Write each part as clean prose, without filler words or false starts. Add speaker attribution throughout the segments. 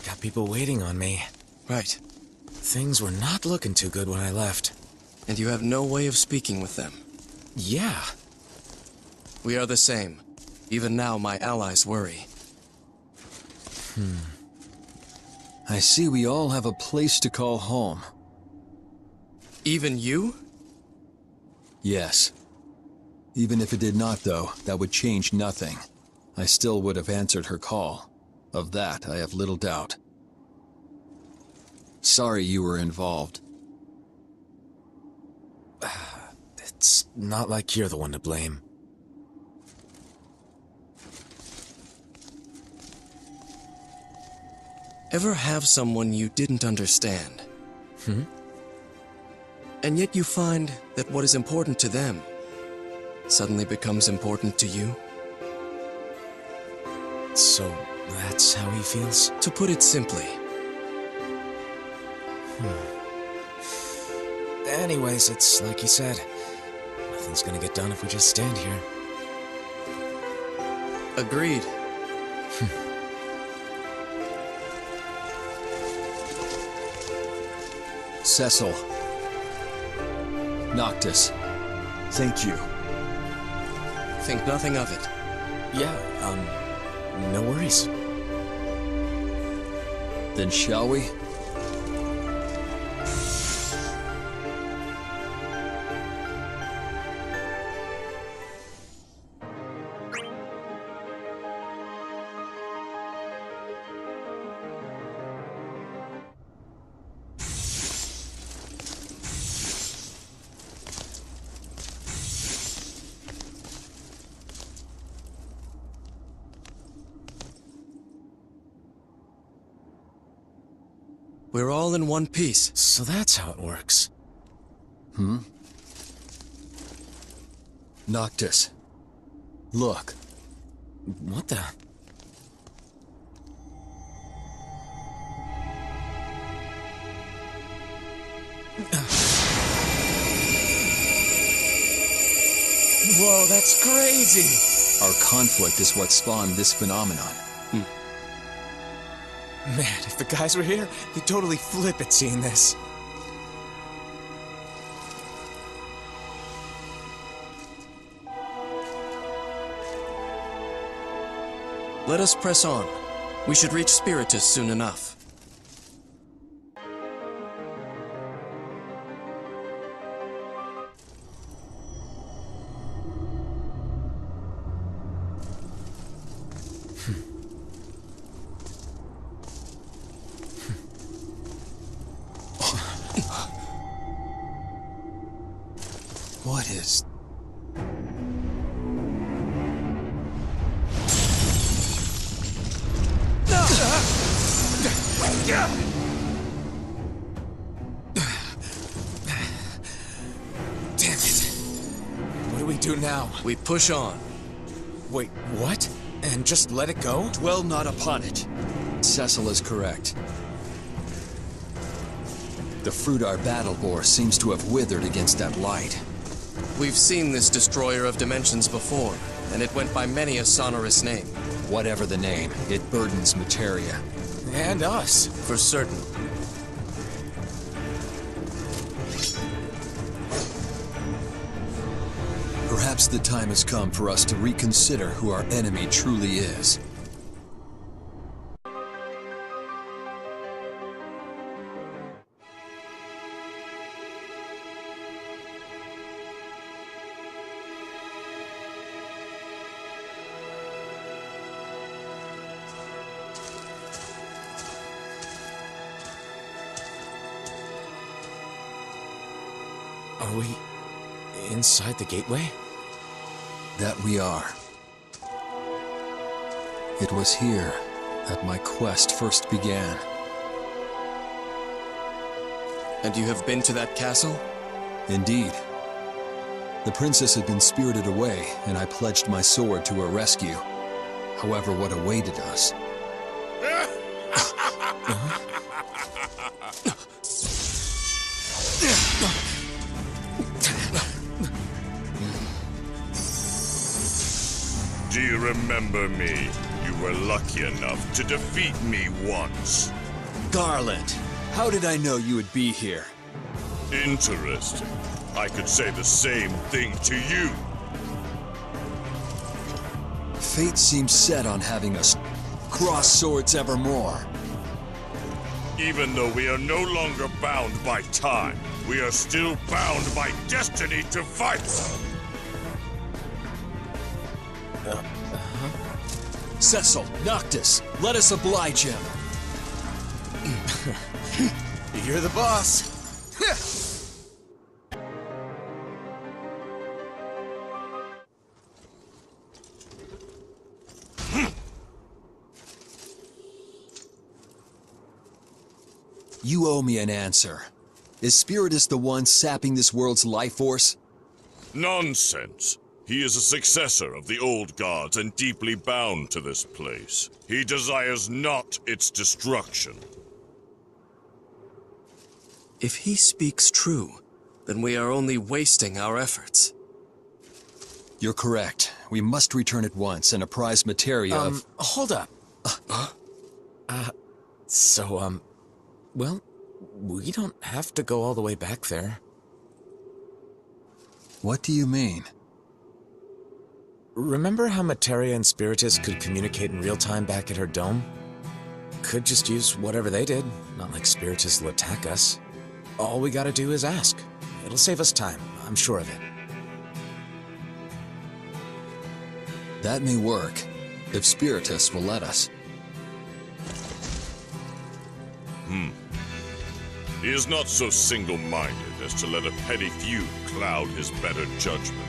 Speaker 1: Got people waiting on me.
Speaker 2: Right.
Speaker 1: Things were not looking too good when I left.
Speaker 2: And you have no way of speaking with them.
Speaker 1: Yeah.
Speaker 2: We are the same. Even now, my allies worry.
Speaker 3: I see we all have a place to call home.
Speaker 2: Even you?
Speaker 3: Yes. Even if it did not, though, that would change nothing. I still would have answered her call. Of that, I have little doubt. Sorry you were involved.
Speaker 1: It's not like you're the one to blame.
Speaker 2: Ever have someone you didn't understand? And yet you find that what is important to them suddenly becomes important to you?
Speaker 1: So, that's how he feels?
Speaker 2: To put it simply.
Speaker 1: Anyways, it's like he said. Nothing's gonna get done if we just stand here.
Speaker 2: Agreed.
Speaker 3: Cecil. Noctis. Thank you.
Speaker 2: Think nothing of it.
Speaker 1: Yeah, no worries.
Speaker 3: Then shall we?
Speaker 2: We're all in one piece.
Speaker 1: So that's how it works.
Speaker 3: Noctis. Look.
Speaker 1: What the? Whoa, that's crazy!
Speaker 3: Our conflict is what spawned this phenomenon.
Speaker 1: Man, if the guys were here, they'd totally flip at seeing this.
Speaker 2: Let us press on. We should reach Spiritus soon enough.
Speaker 3: What is...
Speaker 1: Damn it. What do we do now?
Speaker 2: We push on.
Speaker 1: Wait, what? And just let it go?
Speaker 3: Dwell not upon it. Cecil is correct. The fruit our battle bore seems to have withered against that light.
Speaker 2: We've seen this destroyer of dimensions before, and it went by many a sonorous name.
Speaker 3: Whatever the name, it burdens materia.
Speaker 1: And us.
Speaker 2: For certain.
Speaker 3: Perhaps the time has come for us to reconsider who our enemy truly is.
Speaker 1: Are we inside the gateway?
Speaker 3: That we are. It was here that my quest first began.
Speaker 2: And you have been to that castle?
Speaker 3: Indeed. The princess had been spirited away, and I pledged my sword to her rescue. However, what awaited us...
Speaker 4: Do you remember me? You were lucky enough to defeat me once.
Speaker 3: Garland, how did I know you would be here?
Speaker 4: Interesting. I could say the same thing to you.
Speaker 3: Fate seems set on having us cross swords evermore.
Speaker 4: Even though we are no longer bound by time, we are still bound by destiny to fight.
Speaker 3: Cecil, Noctis, let us oblige him.
Speaker 1: You're the boss.
Speaker 3: You owe me an answer. Is Spiritus the one sapping this world's life force?
Speaker 4: Nonsense. He is a successor of the old gods and deeply bound to this place. He desires not its destruction.
Speaker 2: If he speaks true, then we are only wasting our efforts.
Speaker 3: You're correct. We must return at once and apprise Materia of...
Speaker 1: Hold up. Well, we don't have to go all the way back there.
Speaker 3: What do you mean?
Speaker 1: Remember how Materia and Spiritus could communicate in real time back at her dome? Could just use whatever they did, not like Spiritus will attack us. All we gotta do is ask. It'll save us time, I'm sure of it.
Speaker 3: That may work, if Spiritus will let us.
Speaker 4: He is not so single-minded as to let a petty feud cloud his better judgment.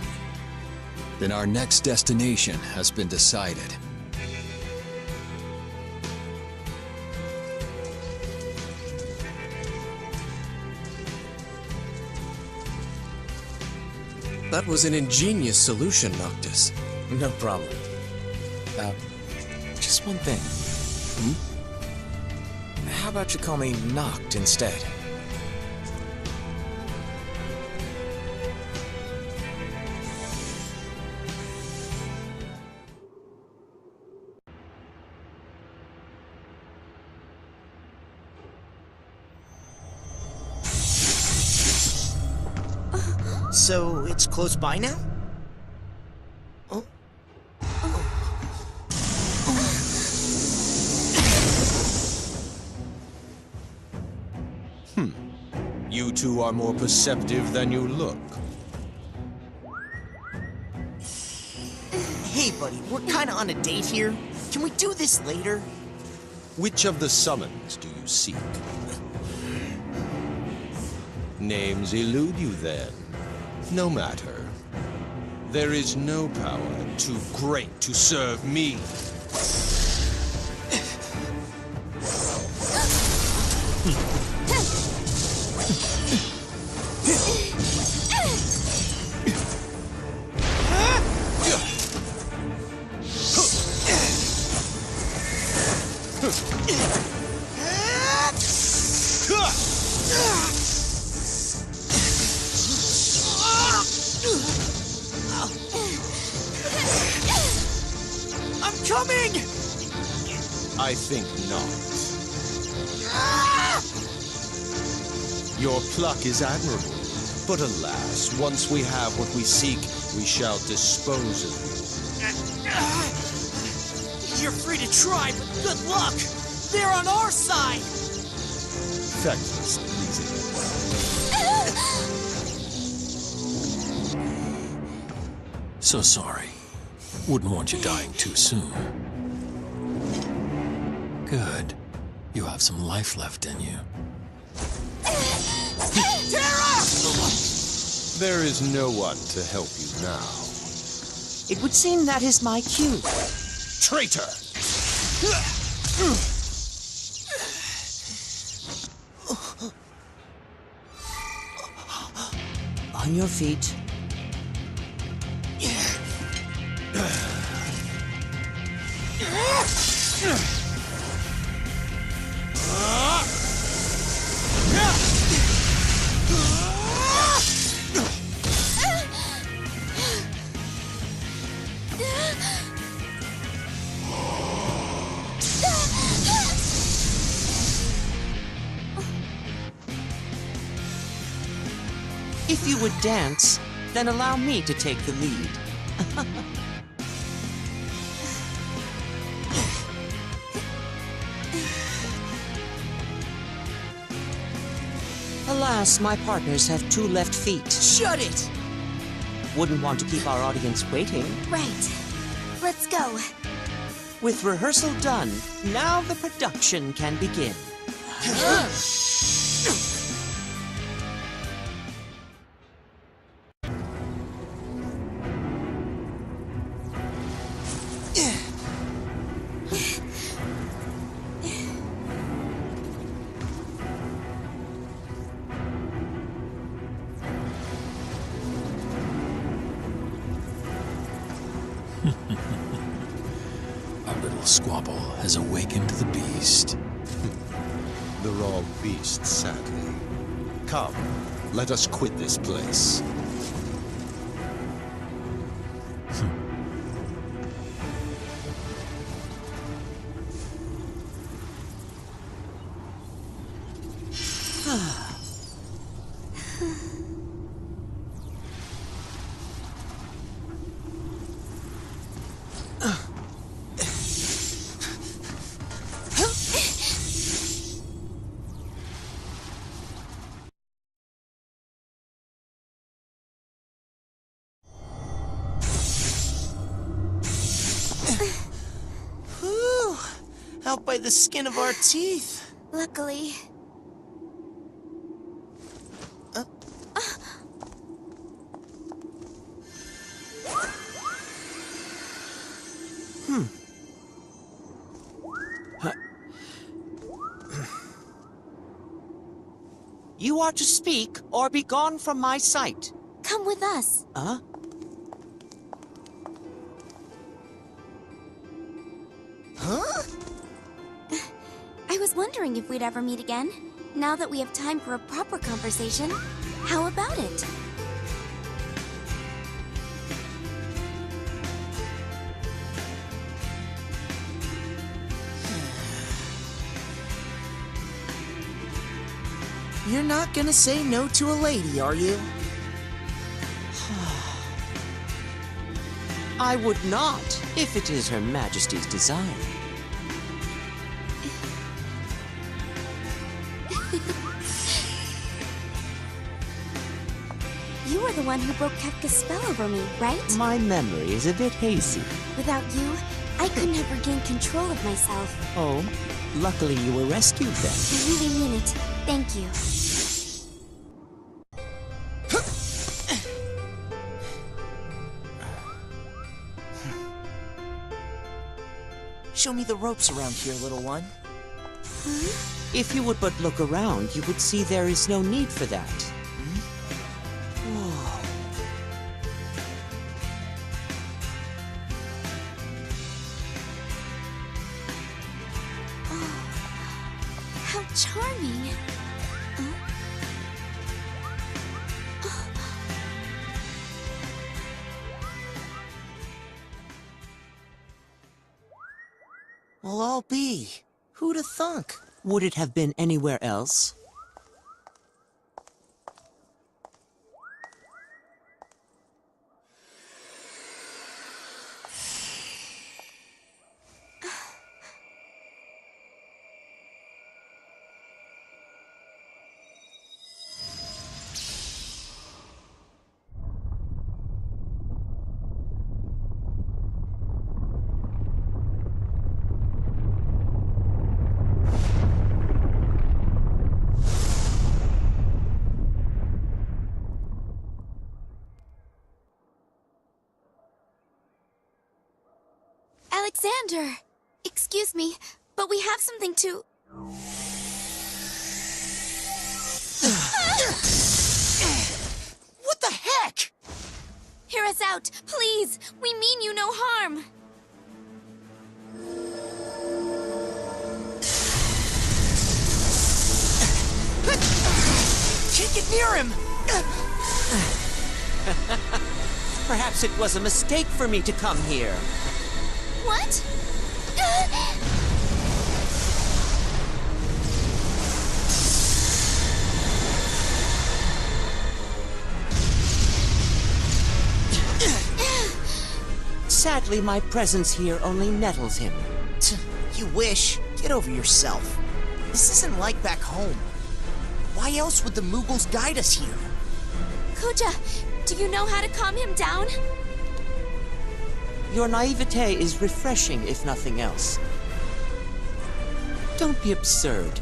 Speaker 3: Then our next destination has been decided.
Speaker 2: That was an ingenious solution, Noctis.
Speaker 1: No problem. Just one thing. How about you call me Noct instead?
Speaker 5: So, it's close by now? Oh.
Speaker 6: You two are more perceptive than you look.
Speaker 5: Hey, buddy, we're kinda on a date here. Can we do this later?
Speaker 6: Which of the summons do you seek? Names elude you then. No matter. There is no power too great to serve me.
Speaker 5: I'm coming!
Speaker 6: I think not. Your pluck is admirable, but alas, once we have what we seek, we shall dispose of
Speaker 5: You're free to try, but good luck! They're on our side!
Speaker 6: you. Feckless pleasing.
Speaker 3: So sorry. Wouldn't want you dying too soon. Good. You have some life left in you.
Speaker 6: There is no one to help you now.
Speaker 5: It would seem that is my cue.
Speaker 6: Traitor!
Speaker 5: On your feet. If you would dance, then allow me to take the lead. Alas, my partners have 2 left feet.
Speaker 7: Shut it!
Speaker 5: Wouldn't want to keep our audience waiting.
Speaker 8: Right. Let's go.
Speaker 5: With rehearsal done, now the production can begin.
Speaker 3: Our little squabble has awakened the beast.
Speaker 6: The raw beast, sadly. Come, let us quit this place.
Speaker 7: Whew! Out by the skin of our teeth.
Speaker 8: Luckily.
Speaker 5: You are to speak or be gone from my sight.
Speaker 8: Come with us.
Speaker 5: Huh?
Speaker 8: I was wondering if we'd ever meet again. Now that we have time for a proper conversation, how about it?
Speaker 7: You're not gonna say no to a lady, are you?
Speaker 5: I would not, if it is Her Majesty's desire.
Speaker 8: You were the one who broke Kefka's spell over me, right?
Speaker 5: My memory is a bit hazy.
Speaker 8: Without you, I could never gain control of myself.
Speaker 5: Oh, luckily you were rescued then.
Speaker 8: I really mean it. Thank you.
Speaker 7: Show me the ropes around here, little one.
Speaker 5: If you would but look around, you would see there is no need for that.
Speaker 8: How charming.
Speaker 7: Well, I'll be. Who'd have thunk?
Speaker 5: Would it have been anywhere else?
Speaker 8: Alexander! Excuse me, but we have something to...
Speaker 7: What the heck?
Speaker 8: Hear us out, please! We mean you no harm!
Speaker 7: Can't get near him!
Speaker 5: Perhaps it was a mistake for me to come here.
Speaker 8: What?
Speaker 5: Sadly, my presence here only nettles him.
Speaker 7: You wish. Get over yourself. This isn't like back home. Why else would the Mughals guide us here?
Speaker 8: Kuja, do you know how to calm him down?
Speaker 5: Your naivete is refreshing, if nothing else. Don't be absurd.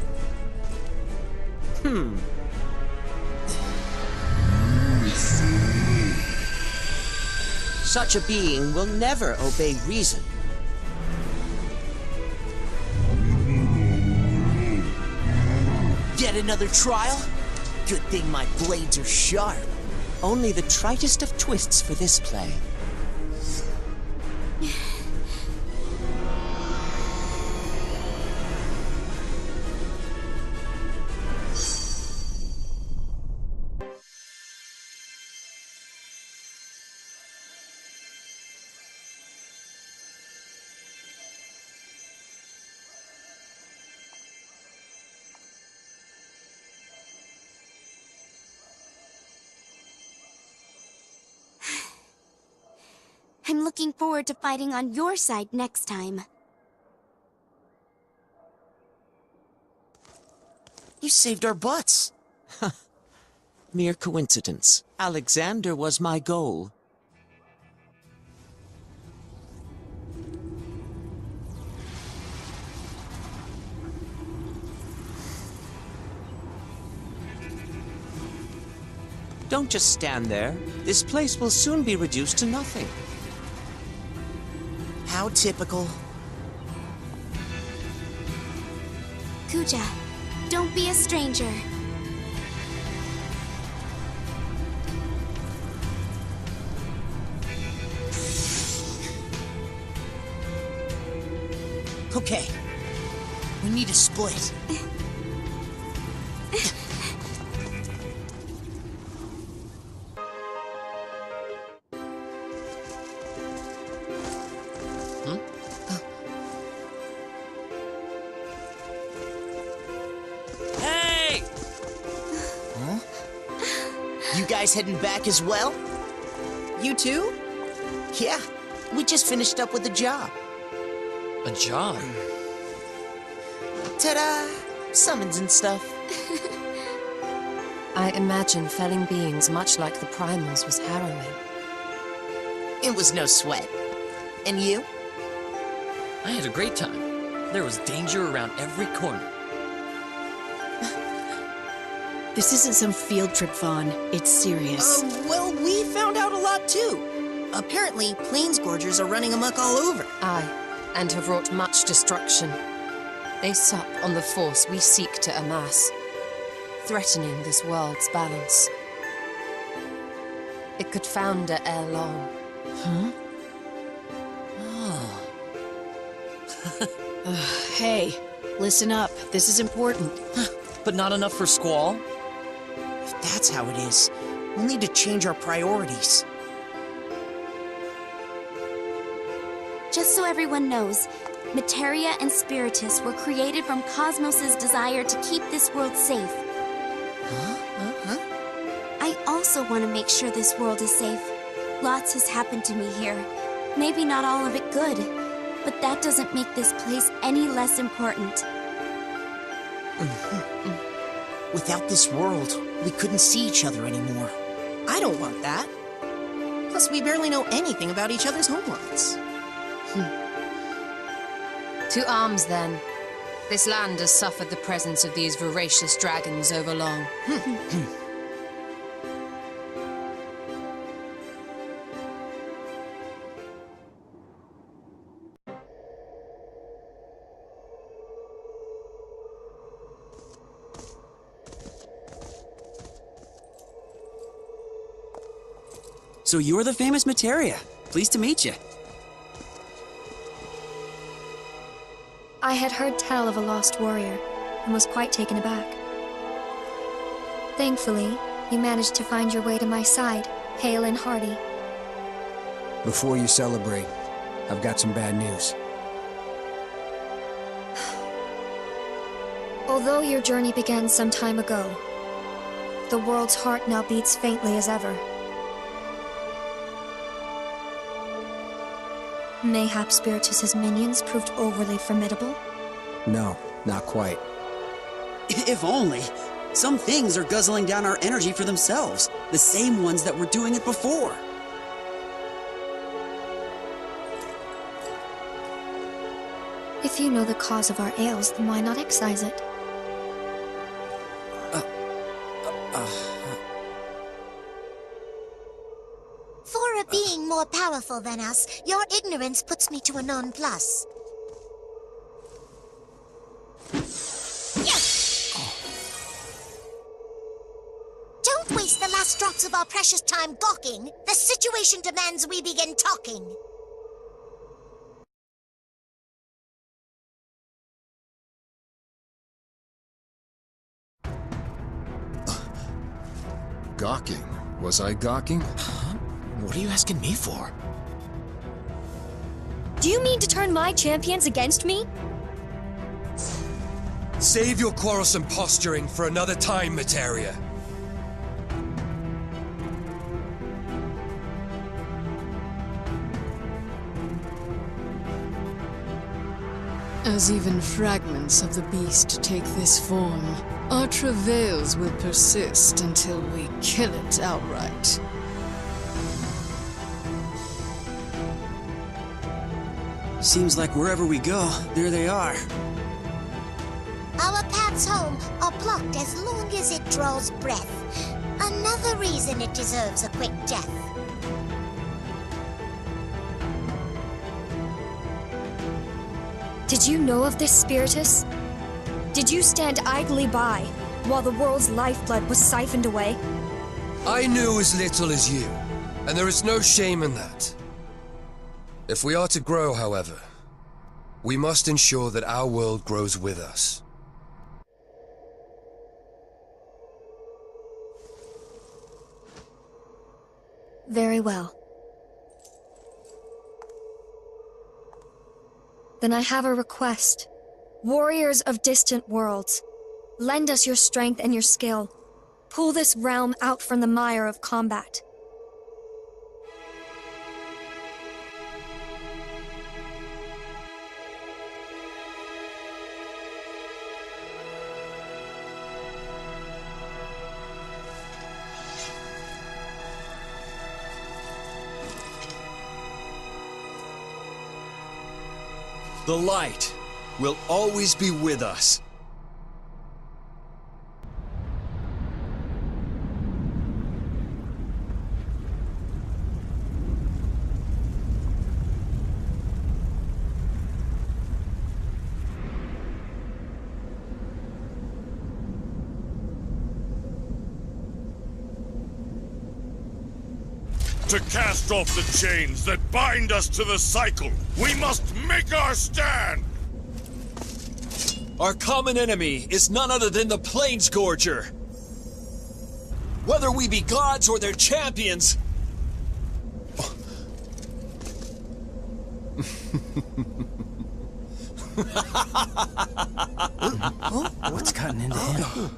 Speaker 5: Such a being will never obey reason.
Speaker 7: Yet another trial? Good thing my blades are sharp.
Speaker 5: Only the tritest of twists for this play.
Speaker 8: I'm looking forward to fighting on your side next time.
Speaker 7: You saved our butts.
Speaker 5: Mere coincidence. Alexander was my goal. Don't just stand there. This place will soon be reduced to nothing.
Speaker 7: How typical.
Speaker 8: Kuja, don't be a stranger.
Speaker 7: Okay. We need to split. Hey! Huh? You guys heading back as well? You too? Yeah, we just finished up with the job.
Speaker 2: A job?
Speaker 7: Ta-da! Summons and stuff.
Speaker 9: I imagine felling beings much like the primals was harrowing.
Speaker 7: It was no sweat. And you?
Speaker 10: I had a great time. There was danger around every corner.
Speaker 11: This isn't some field trip, Vaughn. It's serious.
Speaker 7: Well, we found out a lot too. Apparently, Planesgorgers are running amok all over.
Speaker 9: Aye, and have wrought much destruction. They sup on the force we seek to amass, threatening this world's balance. It could founder ere long.
Speaker 11: Huh? Hey, listen up. This is important.
Speaker 10: But not enough for Squall?
Speaker 7: If that's how it is, we'll need to change our priorities.
Speaker 8: Just so everyone knows, Materia and Spiritus were created from Cosmos's desire to keep this world safe. I also want to make sure this world is safe. Lots has happened to me here. Maybe not all of it good, but that doesn't make this place any less important.
Speaker 7: Without this world, we couldn't see each other anymore.
Speaker 12: I don't want that. Plus, we barely know anything about each other's homeworlds.
Speaker 9: To arms, then. This land has suffered the presence of these voracious dragons over long.
Speaker 11: So you're the famous Materia. Pleased to meet you.
Speaker 13: I had heard tell of a lost warrior, and was quite taken aback. Thankfully, you managed to find your way to my side, hale and hearty.
Speaker 14: Before you celebrate, I've got some bad news.
Speaker 13: Although your journey began some time ago, the world's heart now beats faintly as ever. Mayhap Spiritus's minions proved overly formidable?
Speaker 14: No, not quite.
Speaker 15: If only. Some things are guzzling down our energy for themselves. The same ones that were doing it before.
Speaker 13: If you know the cause of our ails, then why not excise it?
Speaker 16: For a being more powerful than us, your ignorance puts me to a nonplus. Yes! Don't waste the last drops of our precious time gawking. The situation demands we begin talking.
Speaker 3: Gawking? Was I gawking?
Speaker 1: Huh? What are you asking me for?
Speaker 13: Do you mean to turn my champions against me?
Speaker 2: Save your quarrelsome posturing for another time, Materia.
Speaker 17: As even fragments of the beast take this form, our travails will persist until we kill it outright.
Speaker 15: Seems like wherever we go, there they are.
Speaker 16: Our paths home are blocked as long as it draws breath. Another reason it deserves a quick death.
Speaker 13: Did you know of this, Spiritus? Did you stand idly by while the world's lifeblood was siphoned away?
Speaker 2: I knew as little as you, and there is no shame in that. If we are to grow, however, we must ensure that our world grows with us.
Speaker 13: Very well. Then I have a request. Warriors of distant worlds, lend us your strength and your skill. Pull this realm out from the mire of combat.
Speaker 3: The light will always be with us.
Speaker 4: To cast off the chains that bind us to the cycle, we must make our stand!
Speaker 3: Our common enemy is none other than the Planesgorger. Whether we be gods or their champions...
Speaker 14: What's gotten into him?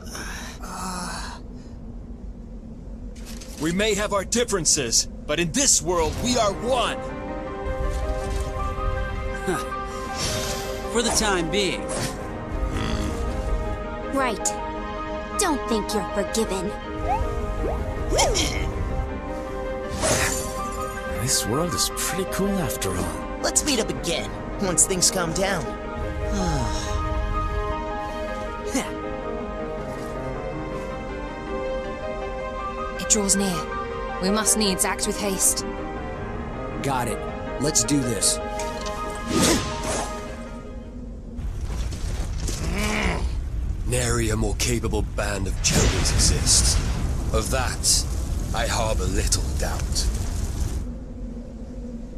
Speaker 3: We may have our differences, but in this world, we are one!
Speaker 15: For the time being.
Speaker 8: Right. Don't think you're forgiven.
Speaker 1: This world is pretty cool after all.
Speaker 7: Let's meet up again, once things calm down.
Speaker 9: It draws near. We must needs act with haste.
Speaker 14: Got it. Let's do this.
Speaker 2: Nary a more capable band of champions exists. Of that, I harbor little doubt.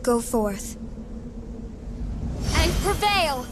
Speaker 13: Go forth. And prevail!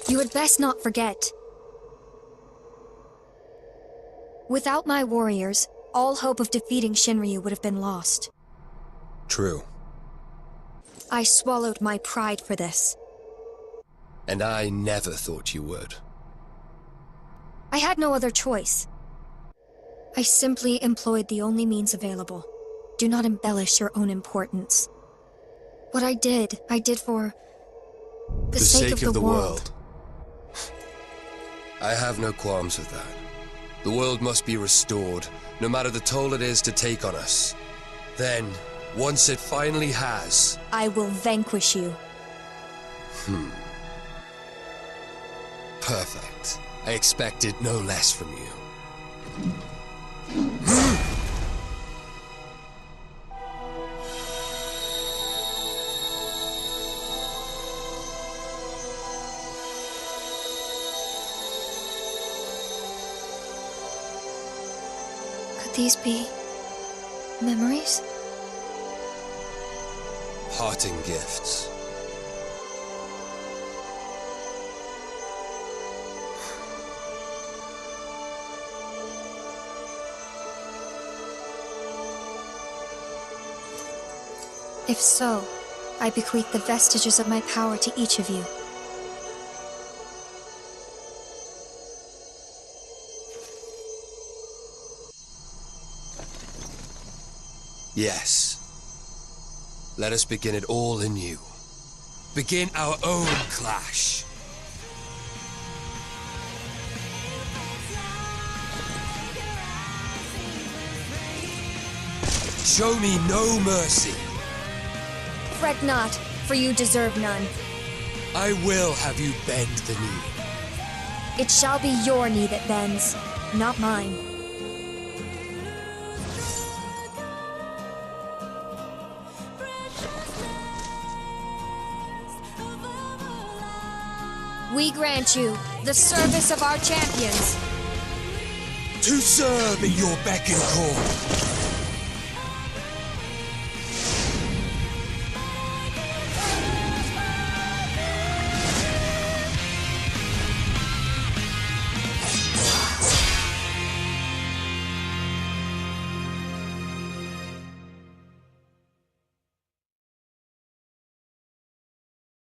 Speaker 13: You had best not forget. Without my warriors, all hope of defeating Shinryu would have been lost.
Speaker 2: True.
Speaker 13: I swallowed my pride for this.
Speaker 2: And I never thought you would.
Speaker 13: I had no other choice. I simply employed the only means available. Do not embellish your own importance. What I did for the sake of the world.
Speaker 2: I have no qualms with that. The world must be restored, no matter the toll it is to take on us. Then, once it finally has...
Speaker 13: I will vanquish you.
Speaker 2: Perfect. I expected no less from you.
Speaker 13: Could these be memories?
Speaker 2: Parting gifts.
Speaker 13: If so, I bequeath the vestiges of my power to each of you.
Speaker 2: Yes. Let us begin it all anew. Begin our own clash. Show me no mercy.
Speaker 13: Fret not, for you deserve none.
Speaker 2: I will have you bend the knee.
Speaker 13: It shall be your knee that bends, not mine. We grant you the service of our champions.
Speaker 2: To serve at your beck and call.